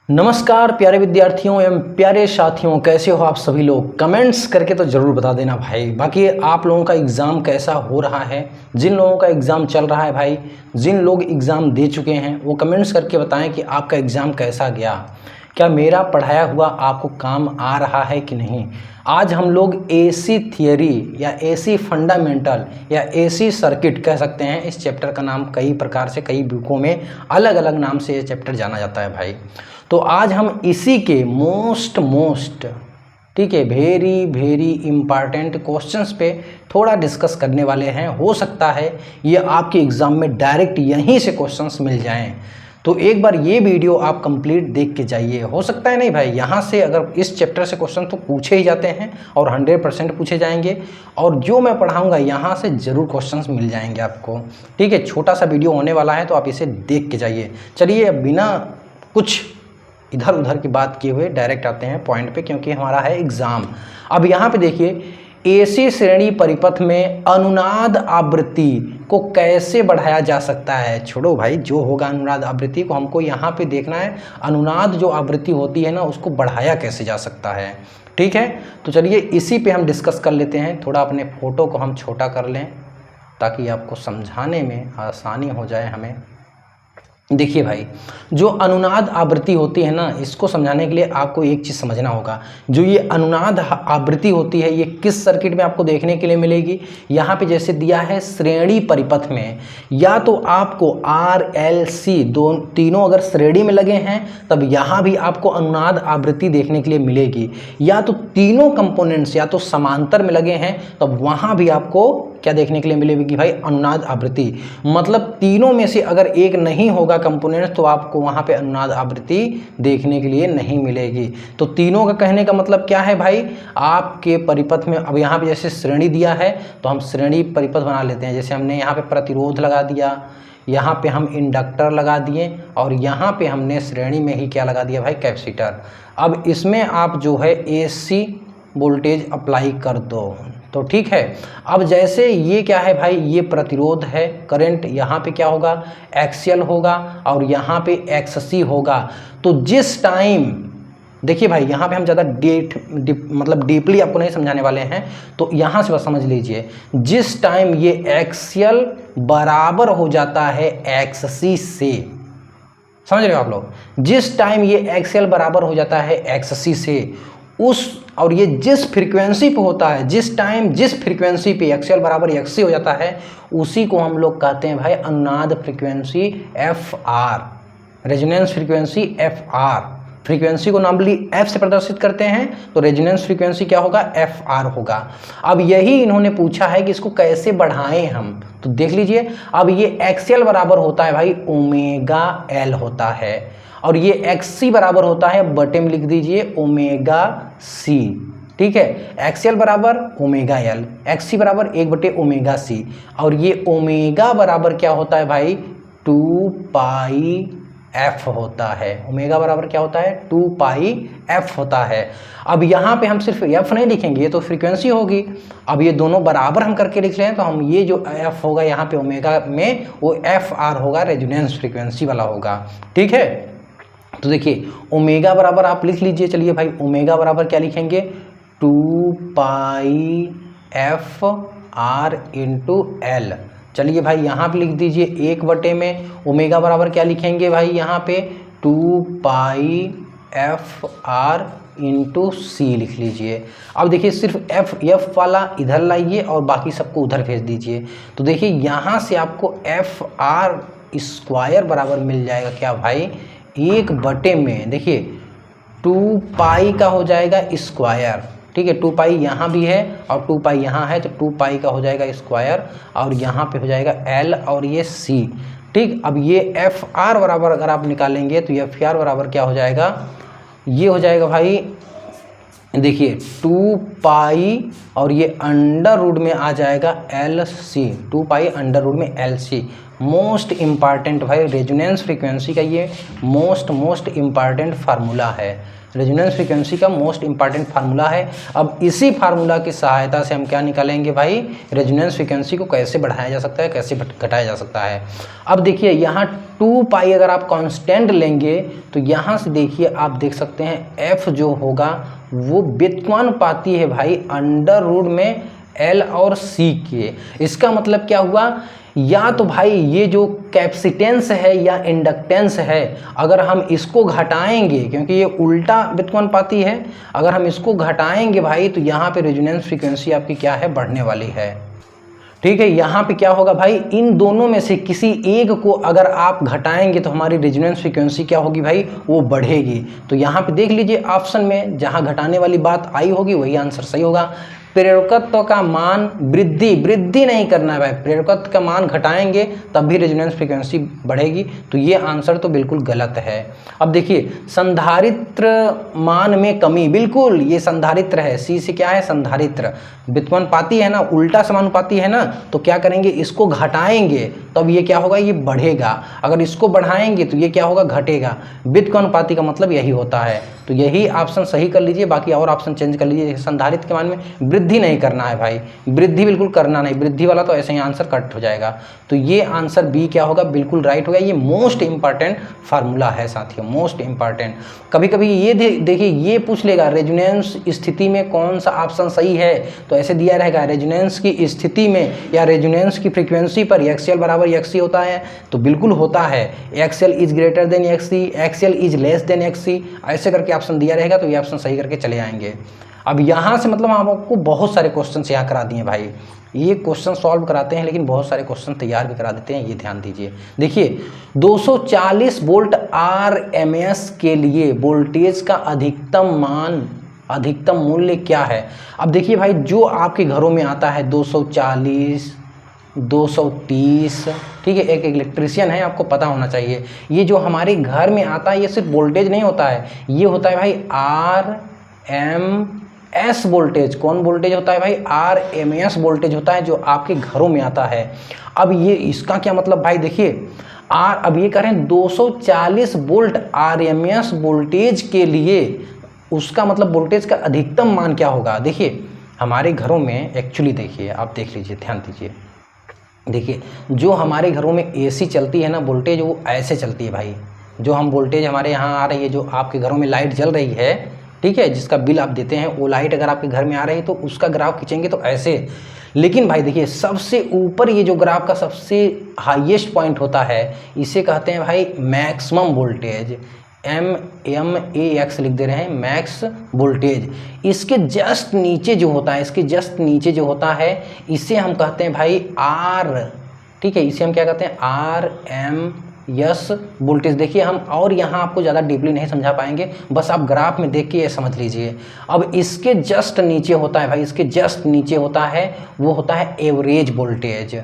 नमस्कार प्यारे विद्यार्थियों एवं प्यारे साथियों, कैसे हो आप सभी लोग। कमेंट्स करके तो ज़रूर बता देना भाई। बाकी आप लोगों का एग्ज़ाम कैसा हो रहा है, जिन लोगों का एग्ज़ाम चल रहा है भाई, जिन लोग एग्ज़ाम दे चुके हैं वो कमेंट्स करके बताएं कि आपका एग्ज़ाम कैसा गया, क्या मेरा पढ़ाया हुआ आपको काम आ रहा है कि नहीं। आज हम लोग एसी थियरी या एसी फंडामेंटल या एसी सर्किट कह सकते हैं। इस चैप्टर का नाम कई प्रकार से कई बुकों में अलग अलग नाम से ये चैप्टर जाना जाता है भाई। तो आज हम इसी के मोस्ट ठीक है वेरी इम्पॉर्टेंट क्वेश्चंस पे थोड़ा डिस्कस करने वाले हैं। हो सकता है ये आपके एग्ज़ाम में डायरेक्ट यहीं से क्वेश्चंस मिल जाएं, तो एक बार ये वीडियो आप कंप्लीट देख के जाइए। हो सकता है नहीं भाई, यहाँ से अगर इस चैप्टर से क्वेश्चन तो पूछे ही जाते हैं और 100% पूछे जाएंगे, और जो मैं पढ़ाऊँगा यहाँ से ज़रूर क्वेश्चंस मिल जाएंगे आपको। ठीक है, छोटा सा वीडियो होने वाला है तो आप इसे देख के जाइए। चलिए अब बिना कुछ इधर उधर की बात किए हुए डायरेक्ट आते हैं पॉइंट पे, क्योंकि हमारा है एग्ज़ाम। अब यहाँ पे देखिए, एसी श्रेणी परिपथ में अनुनाद आवृत्ति को कैसे बढ़ाया जा सकता है। छोड़ो भाई, जो होगा अनुनाद आवृत्ति को हमको यहाँ पे देखना है। अनुनाद जो आवृत्ति होती है ना, उसको बढ़ाया कैसे जा सकता है। ठीक है, तो चलिए इसी पे हम डिस्कस कर लेते हैं। थोड़ा अपने फ़ोटो को हम छोटा कर लें ताकि आपको समझाने में आसानी हो जाए हमें। देखिए भाई, जो अनुनाद आवृत्ति होती है ना, इसको समझाने के लिए आपको एक चीज़ समझना होगा। जो ये अनुनाद आवृत्ति होती है, ये किस सर्किट में आपको देखने के लिए मिलेगी। यहाँ पे जैसे दिया है श्रेणी परिपथ में, या तो आपको आर एल सी तीनों अगर श्रेणी में लगे हैं तब यहाँ भी आपको अनुनाद आवृत्ति देखने के लिए मिलेगी, या तो तीनों कंपोनेंट्स या तो समांतर में लगे हैं तब वहाँ भी आपको क्या देखने के लिए मिलेगी भाई, अनुनाद आवृत्ति। मतलब तीनों में से अगर एक नहीं होगा कंपोनेंट तो आपको वहाँ पे अनुनाद आवृत्ति देखने के लिए नहीं मिलेगी। तो तीनों का कहने का मतलब क्या है भाई, आपके परिपथ में अब यहाँ पे जैसे श्रेणी दिया है तो हम श्रेणी परिपथ बना लेते हैं। जैसे हमने यहाँ पे प्रतिरोध लगा दिया, यहाँ पे हम इंडक्टर लगा दिए, और यहाँ पे हमने श्रेणी में ही क्या लगा दिया भाई, कैपेसिटर। अब इसमें आप जो है एसी वोल्टेज अप्लाई कर दो तो ठीक है। अब जैसे ये क्या है भाई, ये प्रतिरोध है, करंट यहाँ पे क्या होगा, एक्सियल होगा, और यहाँ पे एक्ससी होगा। तो जिस टाइम देखिए भाई, यहाँ पे हम ज़्यादा मतलब डीपली आपको नहीं समझाने वाले हैं, तो यहाँ से बस समझ लीजिए। जिस टाइम ये एक्सियल बराबर हो जाता है एक्ससी से, समझ रहे हो आप लोग, जिस टाइम ये एक्सियल बराबर हो जाता है एक्ससी से, उस और ये जिस फ्रीक्वेंसी पे होता है, जिस टाइम जिस फ्रीक्वेंसी पे एक्सियल बराबर एक्ससी हो जाता है, उसी को हम लोग कहते हैं भाई अनुनाद frequency F R, resonance frequency F R. Frequency को नॉर्मली एफ से प्रदर्शित करते हैं, तो रेजोनेंस फ्रीक्वेंसी क्या होगा, एफ आर होगा। अब यही इन्होंने पूछा है कि इसको कैसे बढ़ाएं हम, तो देख लीजिए। अब ये एक्सियल बराबर होता है भाई ओमेगा एल होता है, और ये एक्ससी बराबर होता है, बटे में लिख दीजिए ओमेगा सी। ठीक है, एक्सियल बराबर ओमेगा एल, एक्ससी बराबर 1/ओमेगा सी, और ये ओमेगा बराबर क्या होता है भाई, 2 पाई एफ होता है। ओमेगा बराबर क्या होता है, 2 पाई एफ होता है। अब यहाँ पे हम सिर्फ एफ नहीं लिखेंगे, ये तो फ्रीक्वेंसी होगी। अब ये दोनों बराबर हम करके लिख लें तो हम ये जो एफ होगा यहाँ पे ओमेगा में, वो एफ आर होगा, रेजोनेंस फ्रीक्वेंसी वाला होगा। ठीक है, तो देखिए ओमेगा बराबर आप लिख लीजिए। चलिए भाई, ओमेगा बराबर क्या लिखेंगे, 2 पाई एफ आर इंटू एल। चलिए भाई, यहाँ पे लिख दीजिए 1 में ओमेगा बराबर क्या लिखेंगे भाई, यहाँ पे 2 पाई एफ आर इंटू सी लिख लीजिए। अब देखिए सिर्फ एफ वाला इधर लाइए और बाकी सबको उधर भेज दीजिए। तो देखिए यहाँ से आपको एफ आर स्क्वायर बराबर मिल जाएगा क्या भाई, 1 में देखिए 2 पाई का हो जाएगा स्क्वायर। ठीक है, 2 पाई यहाँ भी है और 2 पाई यहाँ है, तो 2 पाई का हो जाएगा स्क्वायर, और यहाँ पे हो जाएगा एल और ये सी। ठीक, अब ये एफ आर बराबर अगर आप निकालेंगे तो एफ आर बराबर क्या हो जाएगा, ये हो जाएगा भाई, देखिए 2 पाई और ये अंडर रूट में आ जाएगा L C, 2 pi under root में एल सी, मोस्ट इम्पॉर्टेंट भाई रेजोनेंस फ्रीक्वेंसी का ये मोस्ट इम्पॉर्टेंट फार्मूला है। रेजोनेंस फ्रीक्वेंसी का मोस्ट इंपॉर्टेंट फार्मूला है। अब इसी फार्मूला की सहायता से हम क्या निकालेंगे भाई, रेजोनेंस फ्रीक्वेंसी को कैसे बढ़ाया जा सकता है, कैसे घटाया जा सकता है। अब देखिए यहाँ 2 पाई अगर आप कांस्टेंट लेंगे तो यहाँ से देखिए आप देख सकते हैं एफ जो होगा वो व्युत्क्रमानुपाती है भाई अंडर रूट में एल और सी के। इसका मतलब क्या हुआ, या तो भाई ये जो कैपेसिटेंस है या इंडक्टेंस है अगर हम इसको घटाएंगे, क्योंकि ये उल्टा व्युत्क्रमानुपाती है, अगर हम इसको घटाएंगे भाई तो यहाँ पे रेजोनेंस फ्रीक्वेंसी आपकी क्या है, बढ़ने वाली है। ठीक है, यहाँ पे क्या होगा भाई, इन दोनों में से किसी एक को अगर आप घटाएंगे तो हमारी रेजोनेंस फ्रीक्वेंसी क्या होगी भाई, वो बढ़ेगी। तो यहाँ पे देख लीजिए ऑप्शन में जहाँ घटाने वाली बात आई होगी वही आंसर सही होगा। प्रेरकत्व का मान वृद्धि नहीं करना है भाई, प्रेरकत्व का मान घटाएंगे तब भी रेजोनेंस फ्रीक्वेंसी बढ़ेगी, तो ये आंसर तो बिल्कुल गलत है। अब देखिए संधारित्र मान में कमी, बिल्कुल ये संधारित्र है, सी से क्या है संधारित्र, व्युत्क्रमानुपाती है ना, उल्टा समानुपाती है ना, तो क्या करेंगे इसको घटाएंगे तब ये क्या होगा, ये बढ़ेगा, अगर इसको बढ़ाएंगे तो ये क्या होगा, घटेगा। व्युत्क्रमानुपाती का मतलब यही होता है, तो यही ऑप्शन सही कर लीजिए, बाकी और ऑप्शन चेंज कर लीजिए। संधारित्र के मान में वृद्धि नहीं करना है भाई, वृद्धि बिल्कुल करना नहीं, वृद्धि वाला तो ऐसे ही आंसर कट हो जाएगा। तो ये आंसर बी क्या होगा, बिल्कुल राइट होगा। ये मोस्ट इंपॉर्टेंट फार्मूला है साथियों, मोस्ट इंपॉर्टेंट। कभी कभी ये देखिए ये पूछ लेगा रेजोनेंस स्थिति में कौन सा ऑप्शन सही है, तो ऐसे दिया रहेगा रेजोनेंस की स्थिति में या रेजोनेंस की फ्रीक्वेंसी पर एक्सएल बराबर एक्ससी होता है, तो बिल्कुल होता है। XL is greater than एक्ससी, XL is less than एक्ससी, ऐसे करके ऑप्शन दिया रहेगा, तो ये ऑप्शन सही करके चले आएंगे। अब यहाँ से मतलब हम आपको बहुत सारे क्वेश्चन यहाँ करा दिए भाई, ये क्वेश्चन सॉल्व कराते हैं लेकिन बहुत सारे क्वेश्चन तैयार भी करा देते हैं, ये ध्यान दीजिए। देखिए 240 वोल्ट आरएमएस के लिए वोल्टेज का अधिकतम मूल्य क्या है। अब देखिए भाई जो आपके घरों में आता है 240, 230, ठीक है, एक इलेक्ट्रीशियन है आपको पता होना चाहिए। ये जो हमारे घर में आता है ये सिर्फ वोल्टेज नहीं होता है, ये होता है भाई आरएमएस वोल्टेज। कौन वोल्टेज होता है भाई, आरएमएस वोल्टेज होता है जो आपके घरों में आता है। अब ये इसका क्या मतलब भाई, देखिए अब ये कह रहे हैं 240 वोल्ट आरएमएस वोल्टेज के लिए, उसका मतलब वोल्टेज का अधिकतम मान क्या होगा। देखिए हमारे घरों में एक्चुअली देखिए आप देख लीजिए, ध्यान दीजिए, देखिए जो हमारे घरों में एसी चलती है ना, वोल्टेज वो ऐसे चलती है भाई। जो हम वोल्टेज हमारे यहाँ आ रही है, जो आपके घरों में लाइट जल रही है, ठीक है, जिसका बिल आप देते हैं, वो लाइट अगर आपके घर में आ रही है तो उसका ग्राफ खींचेंगे तो ऐसे। लेकिन भाई देखिए सबसे ऊपर ये जो ग्राफ का सबसे हाईएस्ट पॉइंट होता है, इसे कहते हैं भाई मैक्सिमम वोल्टेज, MAX लिख दे रहे हैं, मैक्स वोल्टेज। इसके जस्ट नीचे जो होता है, इसके जस्ट नीचे जो होता है, इसे हम कहते हैं भाई R, ठीक है, इसे हम क्या कहते हैं, RMS वोल्टेज। देखिए हम और यहाँ आपको ज़्यादा डीपली नहीं समझा पाएंगे, बस आप ग्राफ में देख के ये समझ लीजिए। अब इसके जस्ट नीचे होता है भाई, इसके जस्ट नीचे होता है, वो होता है एवरेज वोल्टेज,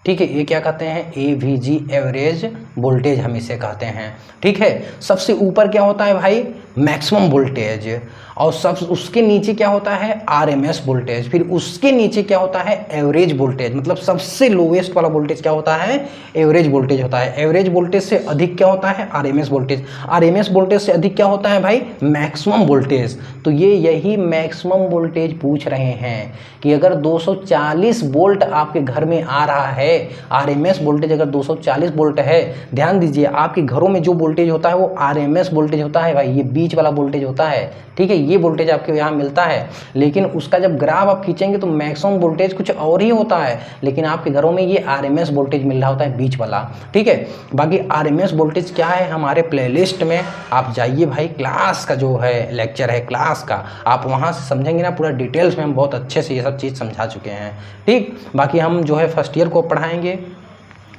ठीक है, ये क्या कहते हैं, AVG एवरेज वोल्टेज हम इसे कहते हैं, ठीक है। सबसे ऊपर क्या होता है भाई, मैक्सिमम वोल्टेज, और सब उसके नीचे क्या होता है, RMS वोल्टेज, फिर उसके नीचे क्या होता है, एवरेज वोल्टेज। मतलब सबसे लोवेस्ट वाला वोल्टेज क्या होता है, एवरेज वोल्टेज होता है। एवरेज वोल्टेज से अधिक क्या होता है, RMS वोल्टेज। RMS वोल्टेज से अधिक क्या होता है भाई, मैक्सिमम वोल्टेज। तो ये यही मैक्सिमम वोल्टेज पूछ रहे हैं कि अगर 240 वोल्ट आपके घर में आ रहा है, RMS वोल्टेज अगर 240 वोल्ट है, ध्यान दीजिए आपके घरों में जो वोल्टेज होता है वो RMS वोल्टेज होता है भाई, ये बीच वाला वोल्टेज होता है, ठीक है, ये वोल्टेज आपके यहाँ मिलता है। लेकिन उसका जब ग्राफ आप खींचेंगे तो मैक्सिमम वोल्टेज कुछ और ही होता है, लेकिन आपके घरों में ये RMS वोल्टेज मिल रहा होता है, बीच वाला, ठीक है। बाकी RMS वोल्टेज क्या है, हमारे प्लेलिस्ट में आप जाइए भाई, क्लास का जो है लेक्चर है क्लास का, आप वहाँ से समझेंगे ना, पूरा डिटेल्स में हम बहुत अच्छे से ये सब चीज़ समझा चुके हैं, ठीक। बाकी हम जो है फर्स्ट ईयर को पढ़ाएंगे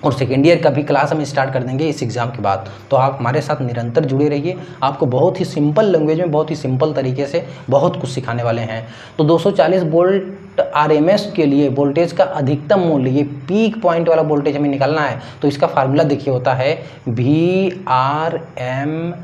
और सेकेंड ईयर का भी क्लास हम स्टार्ट कर देंगे इस एग्ज़ाम के बाद। तो आप हमारे साथ निरंतर जुड़े रहिए, आपको बहुत ही सिंपल लैंग्वेज में, बहुत ही सिंपल तरीके से बहुत कुछ सिखाने वाले हैं। तो 240 वोल्ट RMS के लिए वोल्टेज का अधिकतम मूल्य, ये पीक पॉइंट वाला वोल्टेज हमें निकालना है, तो इसका फार्मूला देखिए होता है VRMS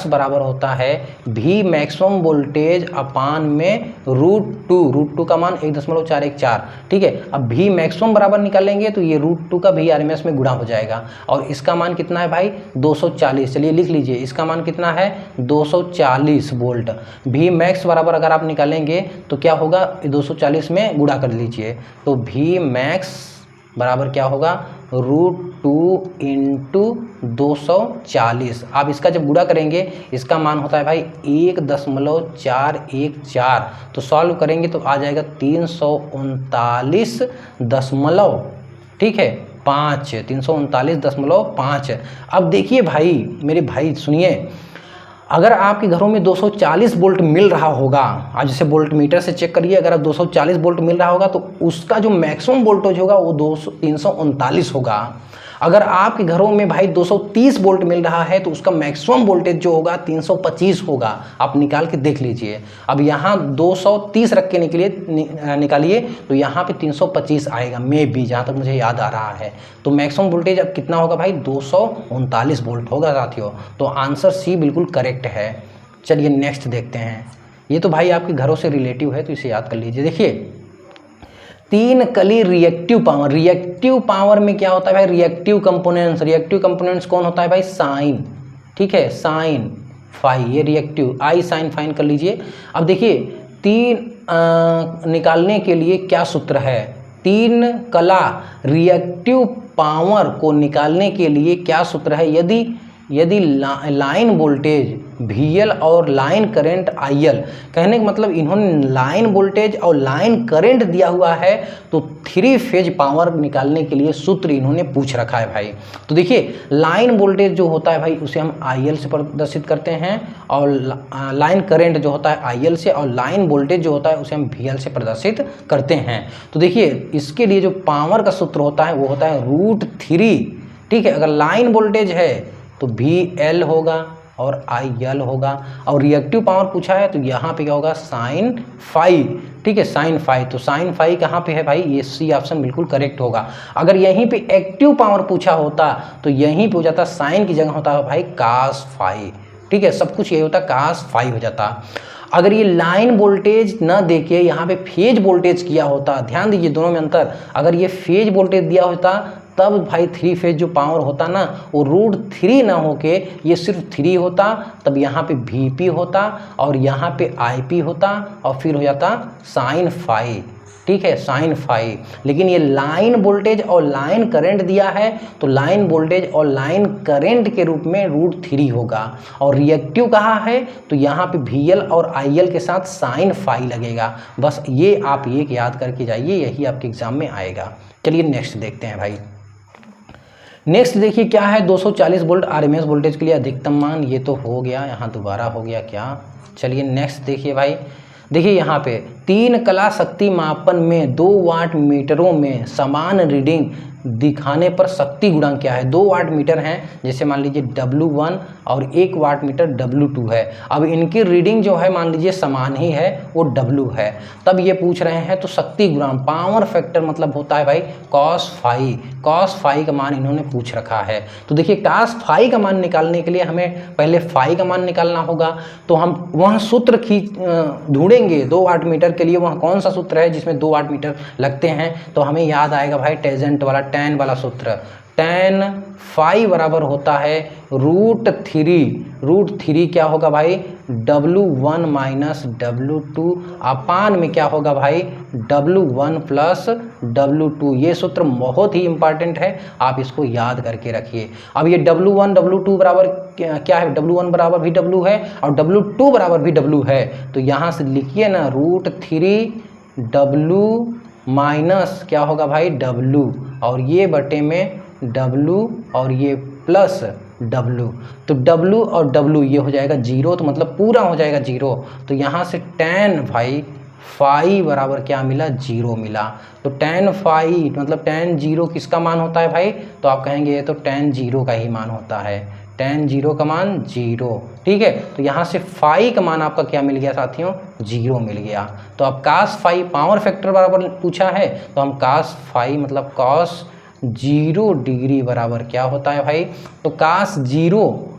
बराबर होता है V मैक्सिमम वोल्टेज अपान में √2 का मान 1.414, ठीक है। अब V मैक्सिमम बराबर निकालेंगे तो ये √2 का V RMS RMS में गुणा हो जाएगा। और इसका मान कितना है भाई 240, चलिए लिख लीजिए, इसका मान कितना है 240 वोल्ट। V मैक्स बराबर अगर आप निकालेंगे तो क्या होगा, 240 में गुणा कर लीजिए, तो V मैक्स बराबर क्या होगा √2 इंटू 240। आप इसका जब गुणा करेंगे इसका मान होता है भाई 1.414, तो सॉल्व करेंगे तो आ जाएगा 339 दशमलव, ठीक है 5, 339.5। अब देखिए भाई मेरे भाई सुनिए, अगर आपके घरों में 240 वोल्ट मिल रहा होगा, आप जैसे वोल्ट मीटर से चेक करिए, अगर आप 240 वोल्ट मिल रहा होगा तो उसका जो मैक्सिमम वोल्टेज होगा वो 339 होगा। अगर आपके घरों में भाई 230 वोल्ट मिल रहा है तो उसका मैक्सिमम वोल्टेज जो होगा 325 होगा। आप निकाल के देख लीजिए। अब यहाँ 230 रख के निकालिए तो यहाँ पे 325 आएगा, में भी जहाँ तक मुझे याद आ रहा है। तो मैक्सिमम वोल्टेज अब कितना होगा भाई 239 वोल्ट होगा साथियों। तो आंसर सी बिल्कुल करेक्ट है। चलिए नेक्स्ट देखते हैं। ये तो भाई आपके घरों से रिलेटिव है तो इसे याद कर लीजिए। देखिए 3 कली रिएक्टिव पावर, रिएक्टिव पावर में क्या होता है भाई रिएक्टिव कंपोनेंट्स, रिएक्टिव कंपोनेंट्स कौन होता है भाई साइन, ठीक है साइन फाई, ये रिएक्टिव आई साइन फाइन कर लीजिए। अब देखिए 3 निकालने के लिए क्या सूत्र है, 3 कला रिएक्टिव पावर को निकालने के लिए क्या सूत्र है, यदि लाइन वोल्टेज VL और लाइन करंट IL, कहने का मतलब इन्होंने लाइन वोल्टेज और लाइन करंट दिया हुआ है तो 3 फेज पावर निकालने के लिए सूत्र इन्होंने पूछ रखा है भाई। तो देखिए लाइन वोल्टेज जो होता है भाई उसे हम IL से प्रदर्शित करते हैं, और लाइन करंट जो होता है IL से, और लाइन वोल्टेज जो होता है उसे हम VL से प्रदर्शित करते हैं। तो देखिए इसके लिए जो पावर का सूत्र होता है वो होता है √3, ठीक है। अगर लाइन वोल्टेज है तो VL होगा और IL होगा, और रिएक्टिव पावर पूछा है तो यहाँ पे क्या होगा साइन फाई, ठीक है साइन फाई। तो साइन फाई कहाँ पे है भाई, ये सी ऑप्शन बिल्कुल करेक्ट होगा। अगर यहीं पे एक्टिव पावर पूछा होता तो यहीं पे हो जाता साइन की जगह होता है भाई कास फाई, ठीक है सब कुछ यही होता कास फाई हो जाता। अगर ये लाइन वोल्टेज न देके यहाँ पे फेज वोल्टेज किया होता, ध्यान दीजिए दोनों में अंतर, अगर ये फेज वोल्टेज दिया होता तब भाई 3 फेज जो पावर होता ना वो √3 ना होके ये सिर्फ 3 होता, तब यहाँ पे VP होता और यहाँ पे IP होता और फिर हो जाता साइन फाई, ठीक है साइन फाई। लेकिन ये लाइन वोल्टेज और लाइन करंट दिया है तो लाइन वोल्टेज और लाइन करंट के रूप में √3 होगा, और रिएक्टिव कहाँ है तो यहाँ पे VL और IL के साथ साइन फाई लगेगा। बस ये आप एक याद करके जाइए, यही आपके एग्जाम में आएगा। चलिए नेक्स्ट देखते हैं भाई। नेक्स्ट देखिए क्या है 240 वोल्ट RMS वोल्टेज के लिए अधिकतम मान, ये तो हो गया, यहाँ दोबारा हो गया क्या। चलिए नेक्स्ट देखिए भाई, देखिए यहाँ पे 3 कला शक्ति मापन में 2 वाट मीटरों में समान रीडिंग दिखाने पर शक्ति गुणांक क्या है। 2 वाट मीटर हैं, जैसे मान लीजिए W1 और 1 वाट मीटर W2 है। अब इनकी रीडिंग जो है मान लीजिए समान ही है, वो W है, तब ये पूछ रहे हैं तो शक्ति गुणांक पावर फैक्टर मतलब होता है भाई कॉस फाई, कॉस फाई का मान इन्होंने पूछ रखा है। तो देखिए कॉस फाई का मान निकालने के लिए हमें पहले फाई का मान निकालना होगा, तो हम वह सूत्र ढूंढेंगे 2 वाट मीटर के लिए, वह कौन सा सूत्र है जिसमें 2 वाट मीटर लगते हैं। तो हमें याद आएगा भाई टेजेंट वाला, टैन वाला सूत्र, टैन फाई बराबर होता है √3 क्या होगा भाई W1 माइनस W2 अपान में क्या होगा भाई W1 प्लस W2। ये सूत्र बहुत ही इंपॉर्टेंट है, आप इसको याद करके रखिए। अब ये W1 W2 बराबर क्या है, W1 बराबर भी W है और W2 बराबर भी W है, तो यहाँ से लिखिए ना √3 W माइनस क्या होगा भाई W, और ये बटे में W और ये प्लस W, तो W और W ये हो जाएगा 0, तो मतलब पूरा हो जाएगा 0। तो यहाँ से tan भाई फाई बराबर क्या मिला 0 मिला। तो tan फाई मतलब tan 0 किसका मान होता है भाई, तो आप कहेंगे ये तो tan 0 का ही मान होता है, tan 0 का मान 0, ठीक है। तो यहाँ से फाई का मान आपका क्या मिल गया साथियों 0 मिल गया। तो अब cos फाई पावर फैक्टर बराबर पूछा है, तो हम cos फाई मतलब cos 0 डिग्री बराबर क्या होता है भाई, तो cos 0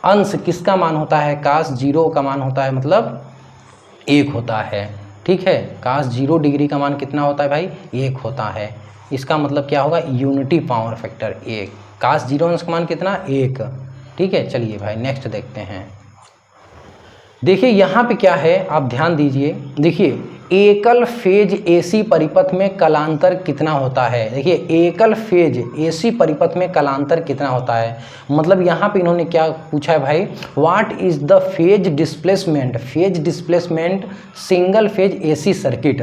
अंश किसका मान होता है, cos 0 का मान होता है मतलब 1 होता है, ठीक है। cos 0 डिग्री का मान कितना होता है भाई 1 होता है, इसका मतलब क्या होगा, यूनिटी पावर फैक्टर 1। काश जीरो अंश का मान कितना, 1। ठीक है, चलिए भाई नेक्स्ट देखते हैं। देखिए यहाँ पे क्या है, आप ध्यान दीजिए। देखिए एकल फेज एसी परिपथ में कलांतर कितना होता है। देखिए एकल फेज एसी परिपथ में कलांतर कितना होता है, मतलब यहाँ पे इन्होंने क्या पूछा है भाई, what is the phase displacement, phase displacement single phase AC circuit.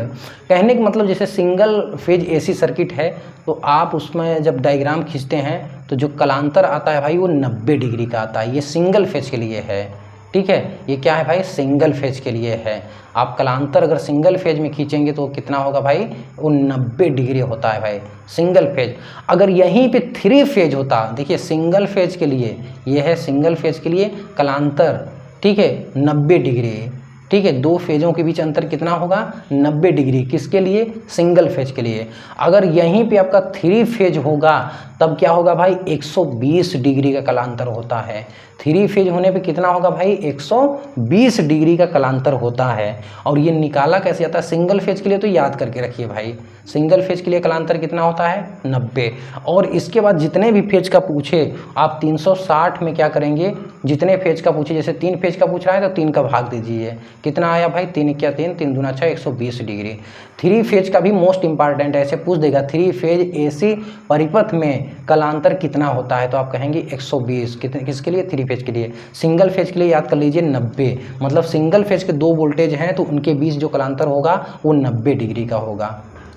कहने का मतलब जैसे सिंगल फेज एसी सर्किट है तो आप उसमें जब डायग्राम खींचते हैं तो जो कलांतर आता है भाई वो 90 डिग्री का आता है। ये सिंगल फेज के लिए है, ठीक है, ये क्या है भाई, सिंगल फेज के लिए है। आप कलांतर अगर सिंगल फेज में खींचेंगे तो कितना होगा भाई, वो 90 डिग्री होता है भाई, सिंगल फेज। अगर यहीं पे 3 फेज होता, देखिए सिंगल फेज के लिए ये है, सिंगल फेज के लिए कलांतर, ठीक है, 90 डिग्री, ठीक है, 2 फेजों के बीच अंतर कितना होगा, 90 डिग्री। किसके लिए, सिंगल फेज के लिए। अगर यहीं पे आपका 3 फेज होगा तब क्या होगा भाई, 120 डिग्री का कलांतर होता है। 3 फेज होने पे कितना होगा भाई, 120 डिग्री का कलांतर होता है। और ये निकाला कैसे जाता है, सिंगल फेज के लिए तो याद करके रखिए भाई, सिंगल फेज के लिए कलांतर कितना होता है, 90। और इसके बाद जितने भी फेज का पूछे आप 360 में क्या करेंगे, जितने फेज का पूछे, जैसे 3 फेज का पूछ रहा है तो 3 का भाग दीजिए, कितना आया भाई, 3 क्या 3, 3 दूना 6, 120 डिग्री। 3 फेज का भी मोस्ट इंपॉर्टेंट है, ऐसे पूछ देगा 3 फेज एसी परिपथ में कलांतर कितना होता है, तो आप कहेंगे 120। कितने, किसके लिए, 3 फेज के लिए। सिंगल फेज के लिए याद कर लीजिए 90, मतलब सिंगल फेज के 2 वोल्टेज हैं तो उनके बीच जो कलांतर होगा वो 90 डिग्री का होगा।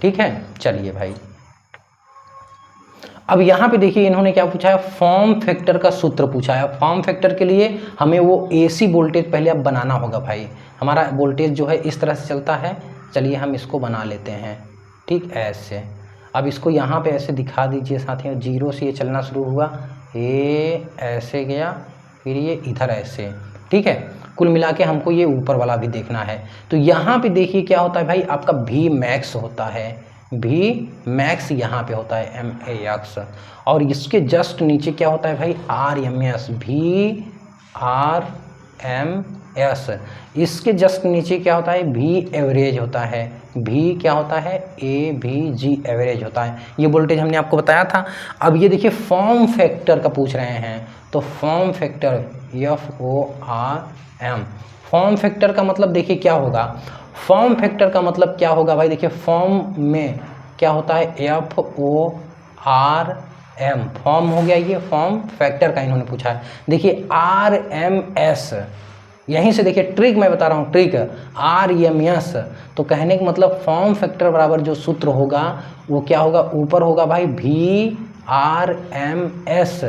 ठीक है, चलिए भाई अब यहाँ पे देखिए इन्होंने क्या पूछा है, फॉर्म फैक्टर का सूत्र पूछा है। फॉर्म फैक्टर के लिए हमें वो एसी वोल्टेज पहले अब बनाना होगा भाई। हमारा वोल्टेज जो है इस तरह से चलता है, चलिए हम इसको बना लेते हैं, ठीक, ऐसे। अब इसको यहाँ पे ऐसे दिखा दीजिए साथियों, 0 से ये चलना शुरू हुआ, ये ऐसे गया, फिर ये इधर ऐसे, ठीक है। कुल मिला के हमको ये ऊपर वाला भी देखना है। तो यहाँ पे देखिए क्या होता है भाई, आपका V मैक्स होता है, V मैक्स यहाँ पे होता है MAX, और इसके जस्ट नीचे क्या होता है भाई, RMS, VRMS। इसके जस्ट नीचे क्या होता है, V एवरेज होता है, V क्या होता है, AVG एवरेज होता है। ये वोल्टेज हमने आपको बताया था। अब ये देखिए फॉर्म फैक्टर का पूछ रहे हैं, तो form factor FORM, form factor का मतलब देखिए क्या होगा, फॉर्म फैक्टर का मतलब क्या होगा भाई, देखिए फॉर्म में क्या होता है, FORM, फॉर्म हो गया, ये फॉर्म फैक्टर का इन्होंने पूछा है। देखिए RMS, यहीं से देखिए ट्रिक मैं बता रहा हूँ, ट्रिक RMS, तो कहने का मतलब फॉर्म फैक्टर बराबर जो सूत्र होगा वो क्या होगा, ऊपर होगा भाई VRMS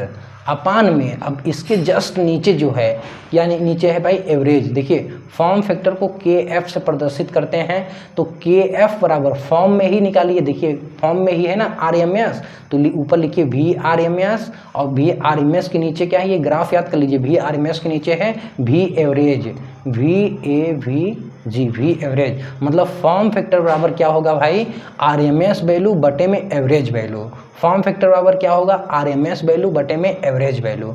अपान में। अब इसके जस्ट नीचे जो है, यानी नीचे है भाई एवरेज। देखिए फॉर्म फैक्टर को KF से प्रदर्शित करते हैं, तो KF बराबर फॉर्म में ही निकालिए, देखिए फॉर्म में ही है ना RMS, तो ऊपर लिखिए VRMS, और VRMS के नीचे क्या है, ये ग्राफ याद कर लीजिए, VRMS के नीचे है V average, VAVG, V average. मतलब फॉर्म फैक्टर बराबर क्या होगा भाई, RMS वैल्यू बटे में एवरेज वैल्यू। फॉर्म फैक्टर बराबर क्या होगा, RMS वैल्यू बटे में एवरेज वैल्यू।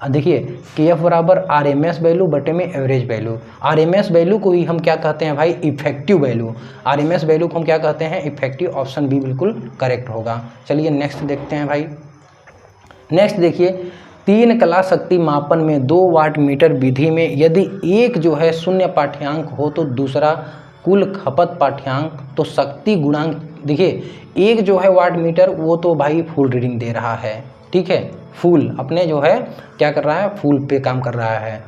देखिए KF बराबर RMS वैल्यू बटे में एवरेज वैल्यू। RMS वैल्यू को ही हम क्या कहते हैं भाई, इफेक्टिव वैल्यू। RMS वैल्यू को हम क्या कहते हैं, इफेक्टिव। ऑप्शन बी बिल्कुल करेक्ट होगा। चलिए नेक्स्ट देखते हैं भाई। नेक्स्ट देखिए, 3 कला शक्ति मापन में 2 वाट मीटर विधि में यदि एक जो है शून्य पाठ्यांक हो तो दूसरा कुल खपत पाठ्यांक, तो शक्ति गुणांक। देखिए एक जो है वाट मीटर वो तो भाई फुल रीडिंग दे रहा है, ठीक है, फुल अपने जो है क्या कर रहा है, फुल पे काम कर रहा है।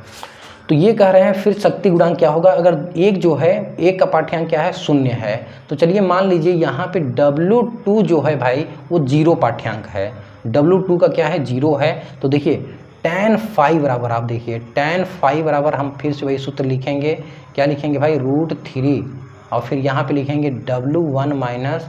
तो ये कह रहे हैं फिर शक्ति गुणांक क्या होगा, अगर एक जो है, एक का पाठ्यांक क्या है, 0 है। तो चलिए मान लीजिए यहाँ पे W2 जो है भाई वो 0 पाठ्यांक है, W2 का क्या है, 0 है। तो देखिए tan phi बराबर, आप देखिए tan phi बराबर, हम फिर से वही सूत्र लिखेंगे, क्या लिखेंगे भाई, √3, और फिर यहाँ पे लिखेंगे W1 माइनस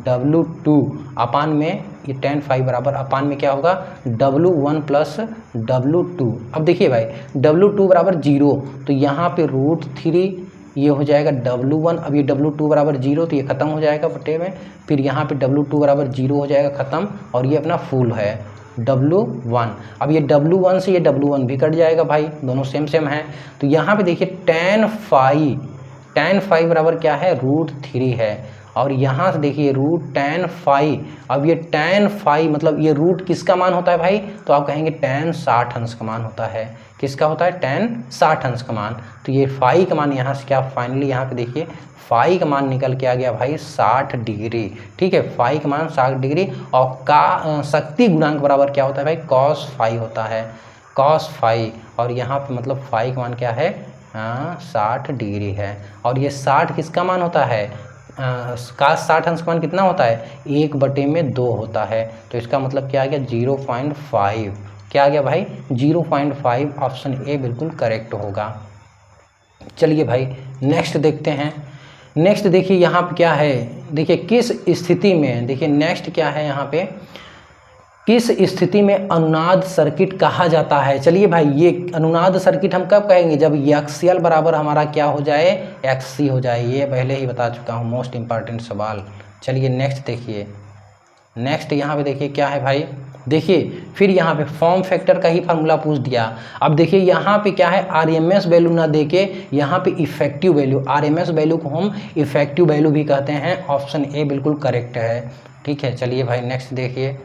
W2 अपान में, ये tan phi बराबर अपान में क्या होगा, W1 प्लस W2। अब देखिए भाई W2 बराबर 0, तो यहाँ पे √3 ये हो जाएगा W1। अब ये W2 बराबर 0, तो ये खत्म हो जाएगा बटे में, फिर यहाँ पे W2 बराबर 0 हो जाएगा खत्म, और ये अपना फुल है W1। अब ये W1 से ये W1 भी कट जाएगा भाई, दोनों सेम सेम हैं। तो यहाँ पे देखिए tan phi बराबर क्या है, √3 है। और यहाँ से देखिए रूट tan फाई। अब ये tan फाई मतलब ये रूट किसका मान होता है भाई, तो आप कहेंगे tan 60 अंश का मान होता है। किसका होता है, tan 60 अंश का मान। तो ये फाई का मान यहाँ से क्या, फाइनली यहाँ पे देखिए फाई का मान निकल के आ गया भाई 60 डिग्री। ठीक है, फाई का मान 60 डिग्री और का शक्ति गुणांक बराबर क्या होता है भाई, cos फाई होता है, cos फाई। और यहाँ पे मतलब फाई का मान क्या है, 60 डिग्री है। और ये 60 किसका मान होता है, cos 60 अंश का मान कितना होता है, 1/2 होता है। तो इसका मतलब क्या आ गया 0.5, क्या आ गया भाई 0.5। ऑप्शन ए बिल्कुल करेक्ट होगा। चलिए भाई नेक्स्ट देखते हैं। नेक्स्ट देखिए यहाँ पे क्या है, देखिए किस स्थिति में, देखिए नेक्स्ट क्या है यहाँ पे, किस स्थिति में अनुनाद सर्किट कहा जाता है। चलिए भाई ये अनुनाद सर्किट हम कब कहेंगे, जब एक्सियल बराबर हमारा क्या हो जाए, एक्सी हो जाए। ये पहले ही बता चुका हूँ, मोस्ट इंपॉर्टेंट सवाल। चलिए नेक्स्ट देखिए, नेक्स्ट यहाँ पे देखिए क्या है भाई, देखिए फिर यहाँ पे फॉर्म फैक्टर का ही फार्मूला पूछ दिया। अब देखिए यहाँ पे क्या है, आरएमएस वैल्यू ना देके यहाँ पे इफेक्टिव वैल्यू, आरएमएस वैल्यू को हम इफेक्टिव वैल्यू भी कहते हैं। ऑप्शन ए बिल्कुल करेक्ट है। ठीक है, चलिए भाई नेक्स्ट देखिए।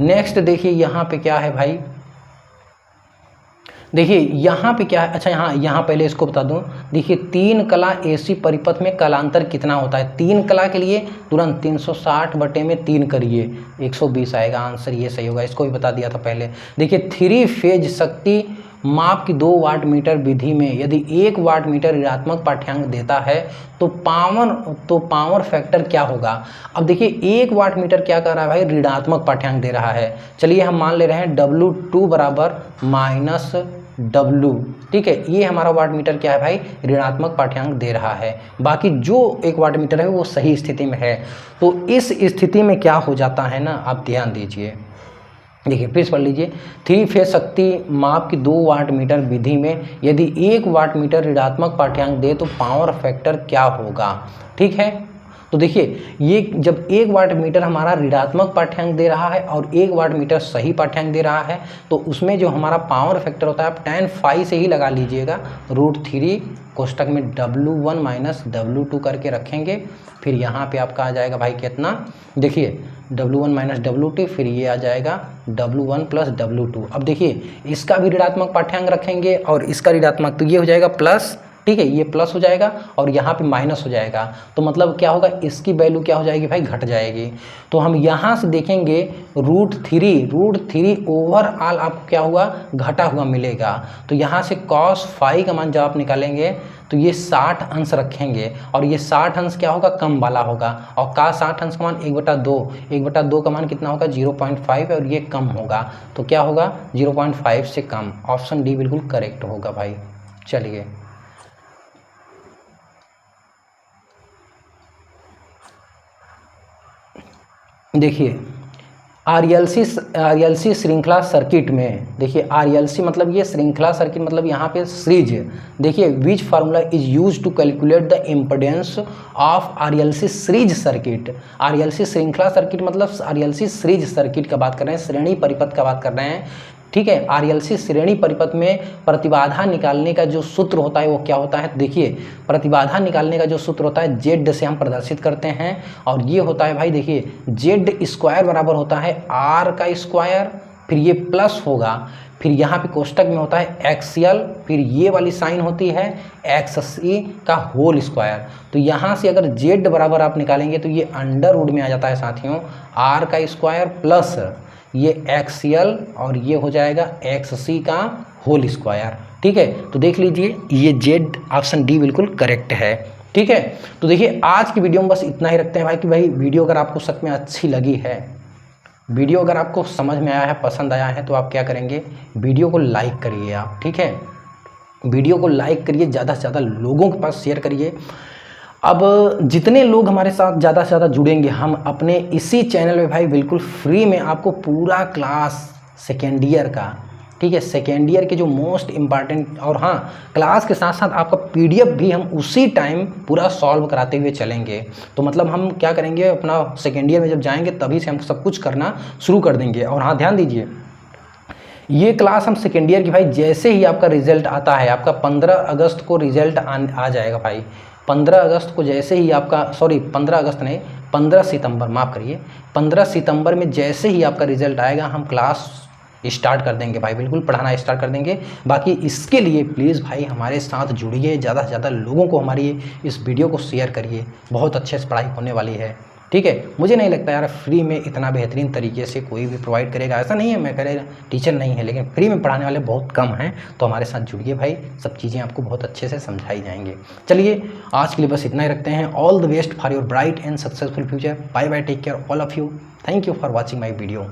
नेक्स्ट देखिए यहाँ पे क्या है भाई, देखिए यहाँ पे क्या है, अच्छा यहाँ पहले इसको बता दूं। देखिए 3 कला एसी परिपथ में कलांतर कितना होता है। 3 कला के लिए तुरंत 360/3 करिए, 120 आएगा आंसर, ये सही होगा। इसको भी बता दिया था पहले। देखिए 3 फेज शक्ति माप की 2 वाट मीटर विधि में यदि 1 वाट मीटर ऋणात्मक पाठ्यांक देता है तो पावर फैक्टर क्या होगा। अब देखिए 1 वाट मीटर क्या कर रहा है भाई, ऋणात्मक पाठ्यांक दे रहा है। चलिए हम मान ले रहे हैं W2 बराबर -W। ठीक है, ये हमारा वाट मीटर क्या है भाई, ऋणात्मक पाठ्यांक दे रहा है। बाकी जो 1 वाट मीटर है वो सही स्थिति में है। तो इस स्थिति में क्या हो जाता है ना, आप ध्यान दीजिए। देखिए फिर से पढ़ लीजिए, 3 फेज शक्ति माप की 2 वाट मीटर विधि में यदि 1 वाट मीटर ऋणात्मक पाठ्यांक दे तो पावर फैक्टर क्या होगा। ठीक है, तो देखिए ये जब 1 वाट मीटर हमारा ऋणात्मक पाठ्यांक दे रहा है और 1 वाट मीटर सही पाठ्यांक दे रहा है, तो उसमें जो हमारा पावर फैक्टर होता है आप tan फाई से ही लगा लीजिएगा, √3 कोष्टक में W1 - W2 करके रखेंगे। फिर यहाँ पे आपका आ जाएगा भाई कितना, देखिए W1 - W2, फिर ये आ जाएगा W1 + W2। अब देखिए इसका भी ऋणात्मक पाठ्यांक रखेंगे और इसका ऋणात्मक, तो ये हो जाएगा प्लस। ठीक है, ये प्लस हो जाएगा और यहाँ पे माइनस हो जाएगा। तो मतलब क्या होगा, इसकी वैल्यू क्या हो जाएगी भाई, घट जाएगी। तो हम यहाँ से देखेंगे √3 ओवरऑल आपको क्या हुआ, घटा हुआ मिलेगा। तो यहाँ से cos फाई का मान जब आप निकालेंगे तो ये 60 अंश रखेंगे और ये 60 अंश क्या होगा, कम वाला होगा। और का 60 अंश का मान 1/2 का मान कितना होगा, 0.5 है और ये कम होगा। तो क्या होगा, 0.5 से कम। ऑप्शन डी बिल्कुल करेक्ट होगा भाई। चलिए देखिए आरएलसी श्रृंखला सर्किट में, देखिए आरएलसी मतलब ये श्रृंखला सर्किट मतलब यहाँ पे सीरीज। देखिए which formula is use to calculate the impedance of RLC series circuit. RLC श्रृंखला सर्किट मतलब आरएलसी सीरीज सर्किट का बात कर रहे हैं, श्रेणी परिपथ का बात कर रहे हैं। ठीक है, आरएलसी श्रेणी परिपथ में प्रतिबाधा निकालने का जो सूत्र होता है वो क्या होता है, देखिए प्रतिबाधा निकालने का जो सूत्र होता है जेड से हम प्रदर्शित करते हैं और ये होता है भाई, देखिए Z² बराबर होता है R², फिर ये प्लस होगा, फिर यहाँ पे कोष्टक में होता है एक्सियल, फिर ये वाली साइन होती है XC का होल स्क्वायर। तो यहाँ से अगर Z बराबर आप निकालेंगे तो ये अंडर रूट में आ जाता है साथियों, R² प्लस ये एक्सियल और ये हो जाएगा XC का होल स्क्वायर। ठीक है, तो देख लीजिए ये Z ऑप्शन डी बिल्कुल करेक्ट है। ठीक है, तो देखिए आज की वीडियो में बस इतना ही रखते हैं भाई कि भाई वीडियो अगर आपको सच में अच्छी लगी है, वीडियो अगर आपको समझ में आया है, पसंद आया है, तो आप क्या करेंगे, वीडियो को लाइक करिए आप। ठीक है, वीडियो को लाइक करिए, ज़्यादा से ज़्यादा लोगों के पास शेयर करिए। अब जितने लोग हमारे साथ ज़्यादा से ज़्यादा जुड़ेंगे, हम अपने इसी चैनल में भाई बिल्कुल फ्री में आपको पूरा क्लास सेकेंड ईयर का, ठीक है, सेकेंड ईयर के जो मोस्ट इम्पॉर्टेंट, और हाँ क्लास के साथ साथ आपका PDF भी हम उसी टाइम पूरा सॉल्व कराते हुए चलेंगे। तो मतलब हम क्या करेंगे, अपना सेकेंड ईयर में जब जाएंगे तभी से हम सब कुछ करना शुरू कर देंगे। और हाँ ध्यान दीजिए, ये क्लास हम सेकेंड ईयर की भाई जैसे ही आपका रिजल्ट आता है, आपका 15 अगस्त को रिजल्ट आ जाएगा भाई, 15 अगस्त को जैसे ही आपका 15 अगस्त नहीं 15 सितंबर, माफ़ करिए, 15 सितंबर में जैसे ही आपका रिज़ल्ट आएगा हम क्लास स्टार्ट कर देंगे भाई, बिल्कुल पढ़ाना स्टार्ट कर देंगे। बाकी इसके लिए प्लीज़ भाई हमारे साथ जुड़िए, ज़्यादा से ज़्यादा लोगों को हमारी इस वीडियो को शेयर करिए, बहुत अच्छे से पढ़ाई होने वाली है, ठीक है। मुझे नहीं लगता यार फ्री में इतना बेहतरीन तरीके से कोई भी प्रोवाइड करेगा, ऐसा नहीं है मैं कह रहा टीचर नहीं है, लेकिन फ्री में पढ़ाने वाले बहुत कम हैं। तो हमारे साथ जुड़िए भाई, सब चीज़ें आपको बहुत अच्छे से समझाई जाएंगे। चलिए आज के लिए बस इतना ही रखते हैं। All the best for your bright and successful future. Bye bye, take care all of you. Thank you for watching my video.